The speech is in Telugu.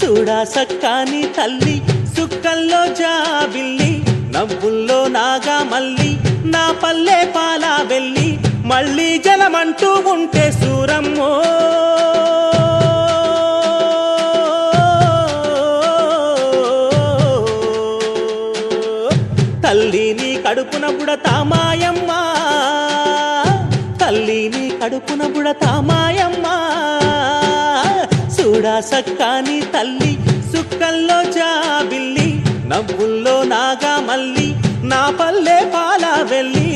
చూడా సక్కాని తల్లి సుక్కల్లో జాబిల్లి నవ్వుల్లో నాగా మల్లి నా పల్లె పాలా వెళ్ళి మళ్ళీ జలమంటూ ఉంటే సూరమ్మో తల్లి నీ కడుపున బుడతా మాయమ్మ తల్లి నీ కడుపున బుడతా మాయమ్మ చూడా సక్కాని తల్లి సుక్కల్లో జాబిల్లి నవ్వుల్లో నాగా మల్లి నా పల్లె పాలా వెళ్ళి